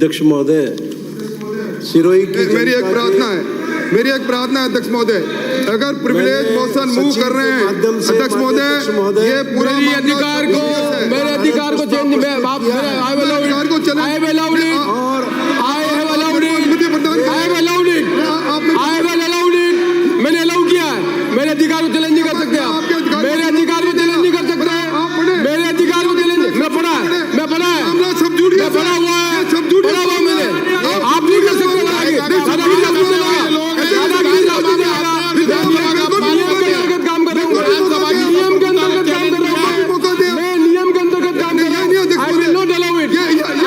अध्यक्ष महोदय, सिरोही की मेरी एक प्रार्थना है अध्यक्ष महोदय, अगर प्रिविलेज मोशन मूव कर रहे हैं अध्यक्ष महोदय, ये पूरा मेरे अधिकार को चेंज मैंने अलाउ किया है। मेरे अधिकार को चैलेंज नहीं कर सकते आप। मेरे अधिकार को चैलेंज नहीं कर सकते। मेरे अधिकार को चैलेंज मैं पढ़ा है मैं पढ़ा हुआ है मैंने। आप नहीं कर सकते काम कर रहा हूँ, नियम के अंतर्गत काम कर रहा हूँ, मैं नियम के अंतर्गत काम कर रहा हूँ। I will not allow it.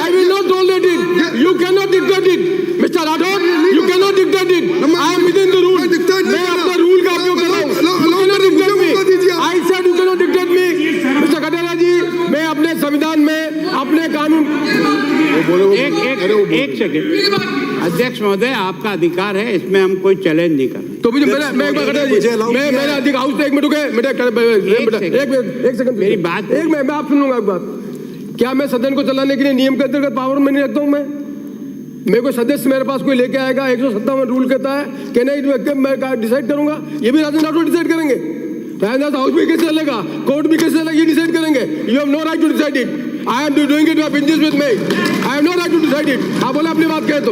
I will not tolerate it. You cannot dictate it, Mr. Rathod. You cannot dictate it. I am within the rule. मैं अपना रूल का उपयोग कर रहा हूँ। You cannot dictate me. I said you cannot dictate me. Mr. Kataria जी, मैं अपने संविधान में अपने कानून एक सेकंड अध्यक्ष महोदय, आपका अधिकार है, इसमें हम कोई चैलेंज नहीं कर रहे। तो मुझे मैं एक बार कटारिया जी, मैं मेरा अधिकार हाउस एक मिनट रुके, एक सेकंड मेरी बात मैं आप सुन लूंगा एक बात। क्या मैं सदन को चलाने के लिए नियम के अंतर्गत पावर में नहीं रखता हूँ? मैं मेरे को सदस्य मेरे पास कोई लेके आएगा, 157 रूल कहता है कि नहीं मैं डिसाइड करूंगा, ये भी राजन राठौड़ डिसाइड करेंगे। हाउस भी कैसे चलेगा, कोर्ट भी कैसे चलेगा, ये डिसाइड करेंगे। You have no right to decide it. I am doing it with me. I have no right to decide it. आप बोले अपनी बात कहे तो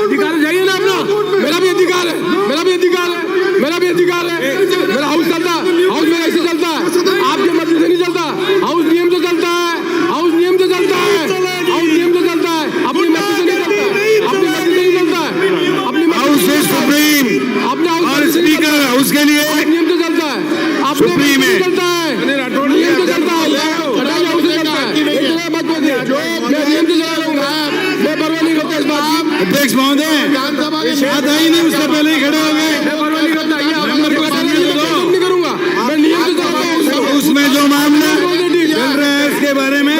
अधिकार जाइए ना अपना। मेरा भी अधिकार है, मेरा भी अधिकार है, मेरा भी अधिकार है। मेरा हाउस चलता है, हाउस में ऐसे चलता है, आपके मर्जी से नहीं चलता। हाउस नियम से चलता है, हाउस नियम से चलता है, हाउस नियम से चलता है, अपनी मर्जी से नहीं चलता, अपनी मर्जी से नहीं चलता है, अपनी हाउस इज सुप्रीम और स्पीकर हाउस के लिए नियम से चलता है, सुप्रीम है। चलता है, नियम से चलता है, कटाई हाउस से चलता है। मत बोलिए, मैं नियम से चला रहूंगा, मैं परवाह नहीं करता इस बात की। अध्यक्ष महोदय, शायद आई नहीं, उससे पहले ही खड़े हो गए। मैं परवाह नहीं करता, ये आप नहीं करूंगा, मैं नियम से चला रहा हूँ। उसमें जो मामले चल रहे हैं उसके बारे में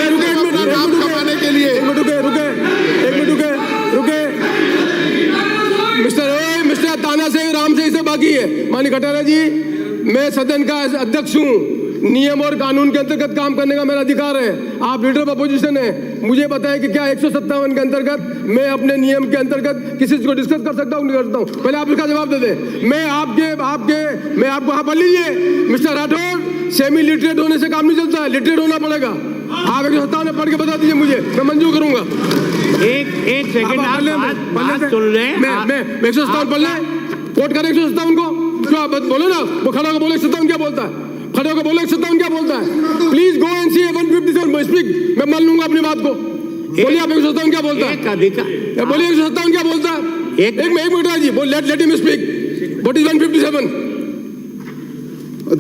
मिस्टर ताना से राम से इसे बाकी है। माननीय कटारिया जी, मैं सदन का अध्यक्ष हूँ, नियम और कानून के अंतर्गत काम करने का मेरा अधिकार है। आप लीडर ऑफ अपोजिशन है, मुझे बताएं कि क्या 157 के अंतर्गत मैं अपने नियम के अंतर्गत किसी चीज को डिस्कस कर सकता हूँ, नहीं कर सकता हूँ? पहले आप इसका जवाब दे दें। मैं आपको हाँ पढ़ लीजिए मिस्टर राठौड़, सेमी लिटरेट होने से काम नहीं चलता है, लिटरेट होना पड़ेगा। आप 157 पढ़ के बता दीजिए मुझे, मैं मंजूर करूंगा। एक सेकंड आप बात सुन ले। मैं 157 पढ़ ले, कोर्ट करें 157 को, क्या बोलो ना, वो खड़ा होकर बोले 157 क्या बोलता है, खड़े होकर बोले 157 क्या बोलता है। Please go and see 157 speak, मैं मान लूंगा अपनी बात को। बोलिए आप 157 क्या बोलता है, बोलिए 157 क्या बोलता है। एक मिनट जी, let him speak. What is 157?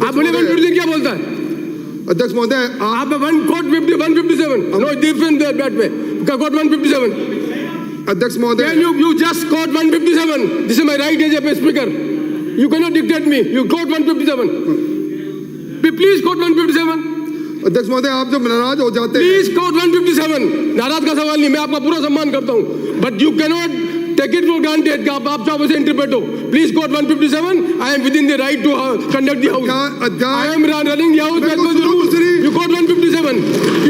आप बोलिए 157 क्या बोलता है। अध्यक्ष महोदय, आप 157 no different that way quote 157। अध्यक्ष महोदय, you just quote 157. This is my right as a speaker. You cannot dictate me. You quote 157. Please quote 157. अध्यक्ष महोदय, आप जब नाराज हो जाते हैं, Please quote 157. नाराज का सवाल नहीं, मैं आपका पूरा सम्मान करता हूँ, but you cannot take it for granted कि आप चाहो वैसे इंटरप्रेट हो। Please quote 157. I am within the right to conduct the house. I am running the house as per the rules. You quote 157.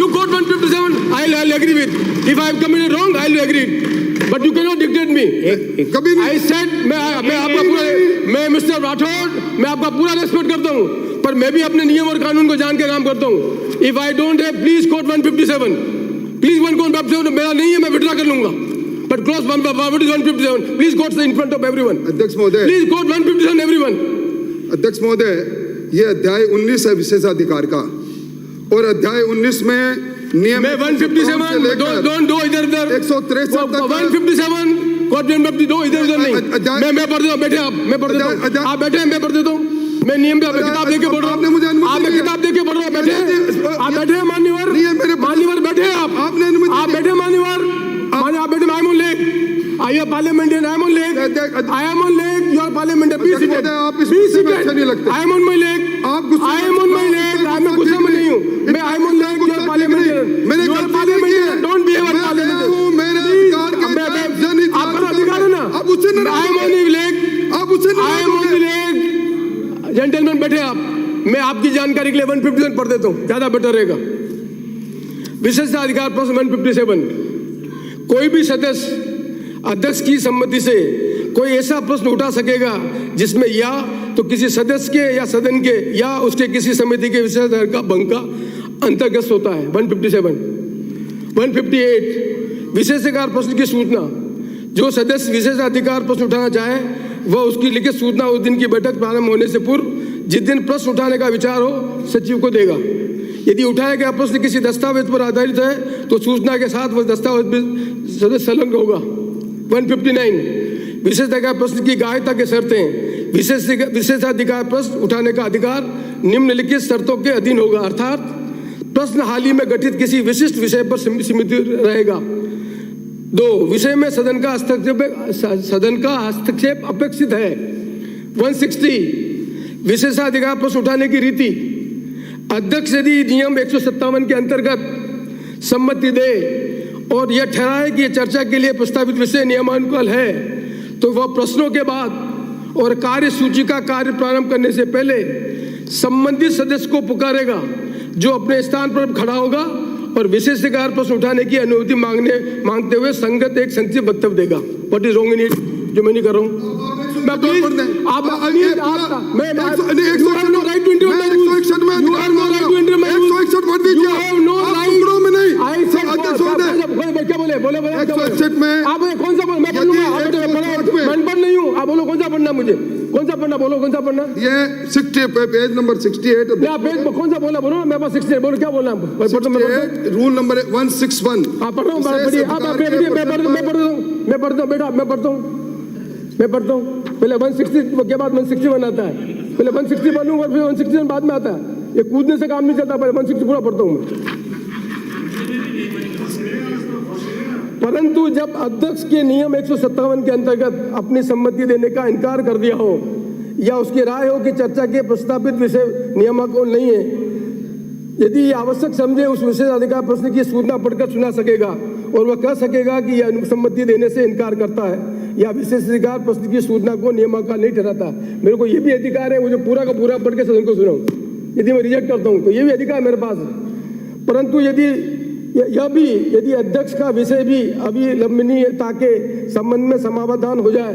You quote 157. I'll agree with. If I have committed wrong, I'll agree. But you cannot dictate me. कभी नहीं। I said मैं आपका पूरा, मैं mister Rathore, मैं आपका पूरा respect करता हूँ, पर मैं भी अपने नियम और कानून को जान के काम करता हूँ। If I don't have, please quote 157. Please 157 मेरा नहीं है, मैं विड्रॉ कर लूंगा। But close 157. Please quote in front of everyone. अध्यक्ष महोदय, Please quote 157 everyone. अध्यक्ष महोदय, ये अध्याय 19 है विशेषाधिकार का, और अध्याय 19 में नियम मैं 157 दो इधर 163 157 कोर्ट में दो इधर नहीं। मैं पढ़ देता हूँ, बैठे आप, मैं पढ़ देता हूँ, आप बैठे, मैं पढ़ देता हूँ। मैं नियम पे किताब देके पढ़ रहा हूँ, आप किताब देके पढ़ रहा हूँ, बैठे आप, बैठे मान्यवर, बैठे आप बैठे मान्यवर, आप बैठे। I am on leg, I am parliamentarian, I am on leg, I am on leg, you are parliamentarian, please sit. I am on my leg, I am on my leg, मैं गुस्सा में नहीं हूँ, मैं I am on leg, you are parliamentarian, you are parliamentarian, don't behave as parliamentarian. आपका अधिकार है ना, I am on leg, I am on leg. Gentleman बैठे आप, मैं आपकी जानकारी के लिए 157 पढ़ देता हूँ, ज्यादा बेटर रहेगा। विशेषाधिकार प्रश्न 157, कोई भी सदस्य अध्यक्ष की सम्मति से कोई ऐसा प्रश्न उठा सकेगा जिसमें या तो किसी सदस्य के या सदन के या उसके किसी समिति के विशेषाधिकार का भंग का अंतर्गत होता है। 157, 158, विशेषाधिकार प्रश्न की सूचना, जो सदस्य विशेषाधिकार प्रश्न उठाना चाहे वह उसकी लिखित सूचना उस दिन की बैठक प्रारंभ होने से पूर्व जिस दिन प्रश्न उठाने का विचार हो सचिव को देगा। यदि उठाया गया प्रश्न किसी दस्तावेज पर आधारित है तो सूचना के साथ वह दस्तावेज भी सदस्य संलग्न होगा। 159, विशेषाधिकार प्रश्न की ग्राह्यता के शर्तें, विशेषाधिकार प्रश्न उठाने का अधिकार निम्नलिखित शर्तों के अधीन होगा, अर्थात प्रश्न हाल ही में गठित किसी विशिष्ट विषय पर सीमित रहेगा। 2, विषय में सदन का हस्तक्षेप अपेक्षित है। 160, विशेषाधिकार प्रश्न उठाने की रीति, अध्यक्ष यदि नियम 157 के अंतर्गत सम्मति दे और यह ठहराए कि यह चर्चा के लिए प्रस्तावित विषय नियमानुसार है तो वह प्रश्नों के बाद और कार्य सूची का कार्य प्रारंभ करने से पहले संबंधित सदस्य को पुकारेगा जो अपने स्थान पर खड़ा होगा और विशेषाधिकार प्रश्न उठाने की अनुमति मांगते हुए संगत एक संक्षिप्त वक्तव्य देगा। What is wrong in it, जो मैं नहीं कर रहा हूँ। बोलो कौन सा पढ़ना, मुझे कौन सा पढ़ना, बोलो कौन सा पढ़ना। ये 60 पेज नंबर 68 पेज कौन सा बोला, बोलो मेरे पास 68, बोलो क्या बोलना। Rule number 161। हाँ पढ़ रहा हूँ, मैं पढ़ता हूँ। पहले 160 के बाद 161 आता है, पहले 160 पढ़ूंगा फिर 161 बाद में आता है। ये कूदने से काम नहीं चलता, पहले 160 पूरा पढ़ता हूँ मैं। परंतु जब अध्यक्ष के नियम 157 के अंतर्गत अपनी सम्मति देने का इनकार कर दिया हो या उसकी राय हो कि चर्चा के प्रस्तावित विषय नियमानुसार नहीं है, यदि आवश्यक समझे उस विशेषाधिकार प्रश्न की सूचना पढ़कर सुना सकेगा और वह कह सकेगा कि यह सम्मति देने से इनकार करता है या विशेषाधिकार प्रश्न की सूचना को नियमानुसार नहीं ठहराता। मेरे को ये भी अधिकार है, मुझे पूरा का पूरा पढ़ के सदन को सुनाऊं। यदि मैं रिजेक्ट करता हूं तो ये भी अधिकार मेरे पास है। परंतु यदि अध्यक्ष का विषय भी अविलंबनीयता के संबंध में समाधान हो जाए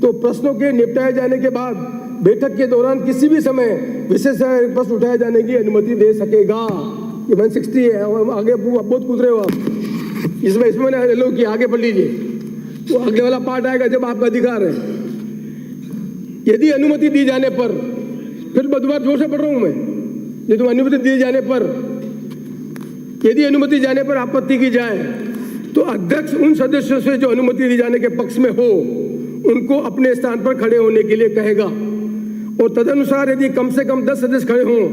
तो प्रश्नों के निपटाए जाने के बाद बैठक के दौरान किसी भी समय विशेष प्रश्न उठाए जाने की अनुमति दे सकेगा। ये 160 है, आगे बहुत कूद रहे हो आप। इसमें मैंने लो कि आगे पढ़ लीजिए, तो अगले वाला पार्ट आएगा जब आपका अधिकार है। यदि अनुमति दी जाने पर, फिर दोबारा जोर से पढ़ रहा हूं मैं, यदि अनुमति दी जाने पर, यदि अनुमति जाने पर आपत्ति की जाए तो अध्यक्ष उन सदस्यों से जो अनुमति दी जाने के पक्ष में हो उनको अपने स्थान पर खड़े होने के लिए कहेगा और तदनुसार यदि कम से कम 10 सदस्य खड़े हों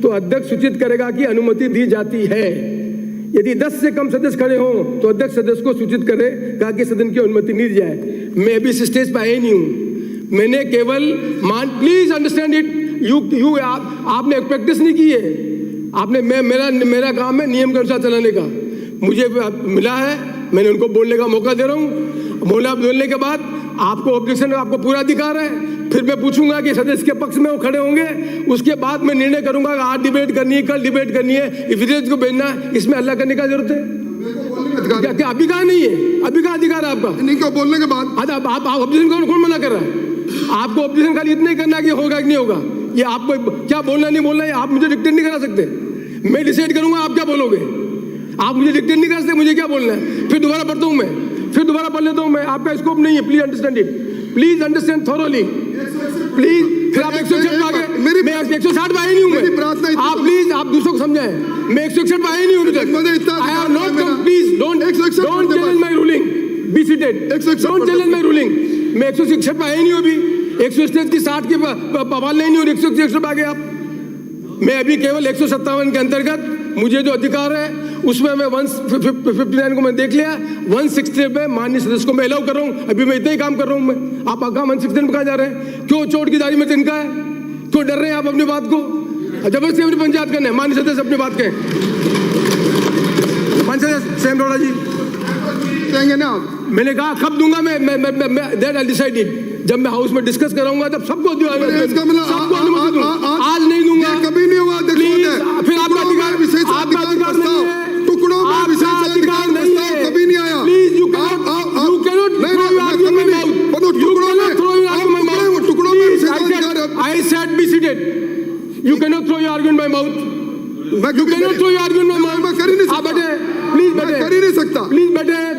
तो अध्यक्ष सूचित करेगा कि अनुमति दी जाती है। यदि 10 से कम सदस्य खड़े हों तो अध्यक्ष सदस्य को सूचित करेगा कि सदन की अनुमति नहीं दी जाए। मैं अभी इस स्टेज पर आया नहीं हूं, मैंने केवल प्लीज अंडरस्टैंड इट, आपने प्रैक्टिस नहीं की है। आपने मेरा काम है नियम के अनुसार चलाने का, मुझे मिला है, मैंने उनको बोलने का मौका दे रहा हूँ। बोलने के बाद आपको ऑब्जेक्शन, आपको पूरा अधिकार है। फिर मैं पूछूंगा कि सदस्य के पक्ष में वो खड़े होंगे, उसके बाद मैं निर्णय करूंगा कि आज डिबेट करनी है, कल डिबेट करनी है, विरोध को भेजना है। इसमें हल्ला करने का जरूरत है क्या? अभी कहा नहीं है, अभी कहा अधिकार है आपका नहीं क्या बोलने के बाद आप ऑब्जेक्शन कौन मना कर रहा है? आपको ऑब्जेक्शन खाली इतना ही करना कि होगा कि नहीं होगा। ये आपको क्या बोलना नहीं बोलना है आप मुझे डिक्टेट नहीं करा सकते। मैं डिसाइड करूंगा आप क्या बोलोगे, आप मुझे डिक्टेट नहीं कर सकते मुझे क्या बोलना है। फिर दोबारा पढ़ता हूं मैं, फिर दोबारा पढ़ लेता हूं मैं, आपका स्कोप नहीं है। Please understand it, please understand thoroughly, please. फिर आप 161 आ गए, मैं 160 पे आई नहीं हूं मैं। आप प्लीज आप दूसरों को समझाएं, मैं 161 पे आई नहीं हूं। I have not come, please don't challenge my ruling, be seated, don't challenge my ruling. मैं 161 पे आई नहीं हूं, अभी 161 की 60 के बवाल नहीं हूं, 161 पे आ गए आप। मैं अभी केवल 157 के अंतर्गत मुझे जो अधिकार है उसमें मैं 159 को मैं देख लिया, 160 पे माननीय सदस्य को मैं अलाउ कर रहा हूं। अभी मैं इतना ही काम कर रहा हूं मैं। आप कहा 160 में कहा जा रहे हैं, क्यों चोट की दाढ़ी में तिनका है, क्यों डर रहे हैं आप अपनी बात को? जबरदस्ती अपनी पंचायत करने, माननीय सदस्य अपनी बात कहें। माननीय सदस्य सेम रोड़ा जी कहेंगे ना, मैंने कहा कब दूंगा मैं दैट आई डिसाइड इट। जब मैं हाउस में डिस्कस कराऊंगा तब सबको अनुमति दूंगा, आज नहीं दूंगा, कभी नहीं हुआ। फिर आपका अधिकार नहीं है, टुकड़ों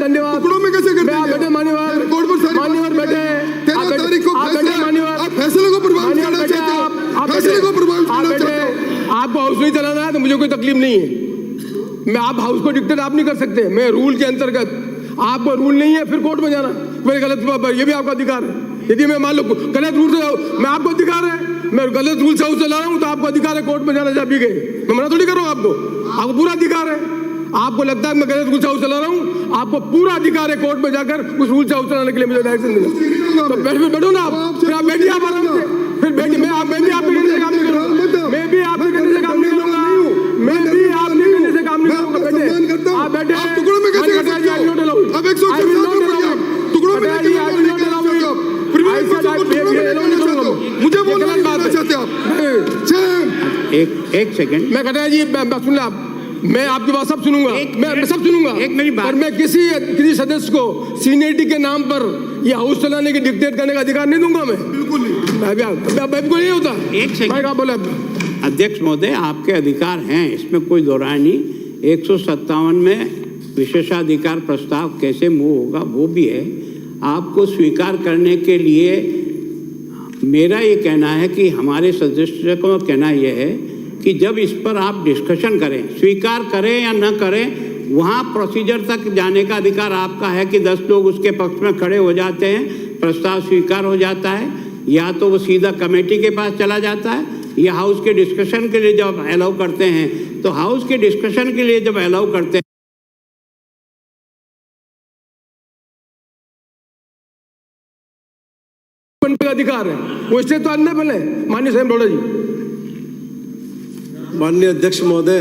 धन्यवाद। टुकड़ों में कैसे कर आप देंगे? बैठे मान्यवर, कोर्ट पर सारी मान्यवर बातें बैठे, हैं। 13 आप बैठे, तारीख को आप बैठे फैसला, मान्यवर, आप फैसले को प्रभावित मान्यवर करना बैठे, चाहते हो, आप फैसले बैठे, को प्रभावित आप करना बैठे, चाहते हो। आपको हाउस नहीं चलाना है तो मुझे कोई तकलीफ नहीं है। मैं आप हाउस को डिक्टेट आप नहीं कर सकते, मैं रूल के अंतर्गत, आपको रूल नहीं है फिर कोर्ट में जाना मेरे गलत ये भी आपका अधिकार है। यदि मैं मान लो गलत रूल से, मैं आपको अधिकार है, मैं गलत रूल से हाउस चला रहा हूँ तो आपको अधिकार है कोर्ट में जाना जब भी गए, मैं मना थोड़ी कर रहा हूँ आपको पूरा अधिकार है। आपको लगता है मैं गलत रूल से हाउस चला रहा हूँ, आपको पूरा अधिकार है कोर्ट में जाकर उस रूल से हाउस चलाने के लिए मुझे डायरेक्शन देना। तो बैठो ना आप, फिर आप बैठिए आप आराम से, फिर बैठिए, मैं भी आपके कहने से काम नहीं करूँगा, मैं भी आपके कहने से काम नहीं करूँगा, मैं भी आपके कहने से काम नहीं करूँगा। बैठे आप बैठे, आप टुकड़ों में कैसे कर सकते हो? अब 166 टुकड़ों में कैसे कर सकते हो? प्रिविलेज मोशन को टुकड़ों में कैसे कर सकते हो? मुझे बोलना नहीं देना चाहते आप। एक सेकंड, मैं कटारिया जी सुन ले आप, मैं आपकी बात सब सुनूंगा, मैं सब सुनूंगा, एक मेरी बात, पर मैं किसी सदस्य को सीनियरिटी के नाम पर ये हाउस चलाने की डिक्टेट करने का अधिकार नहीं दूंगा। मैं बिल्कुल नहीं होता। एक सेकंड, क्या बोला अध्यक्ष महोदय, आपके अधिकार हैं, इसमें कोई दो राय नहीं। 157 में विशेषाधिकार प्रस्ताव कैसे मूव होगा वो भी है, आपको स्वीकार करने के लिए मेरा ये कहना है कि हमारे सदस्य को कहना यह है कि जब इस पर आप डिस्कशन करें, स्वीकार करें या न करें, वहाँ प्रोसीजर तक जाने का अधिकार आपका है कि 10 लोग उसके पक्ष में खड़े हो जाते हैं, प्रस्ताव स्वीकार हो जाता है, या तो वो सीधा कमेटी के पास चला जाता है, या हाउस के डिस्कशन के लिए जब अलाउ करते हैं, तो हाउस के डिस्कशन के लिए जब अलाउ करते हैं अधिकार है वो, इसलिए तो अन्य बने। माननीय स्वयं जी। माननीय अध्यक्ष महोदय,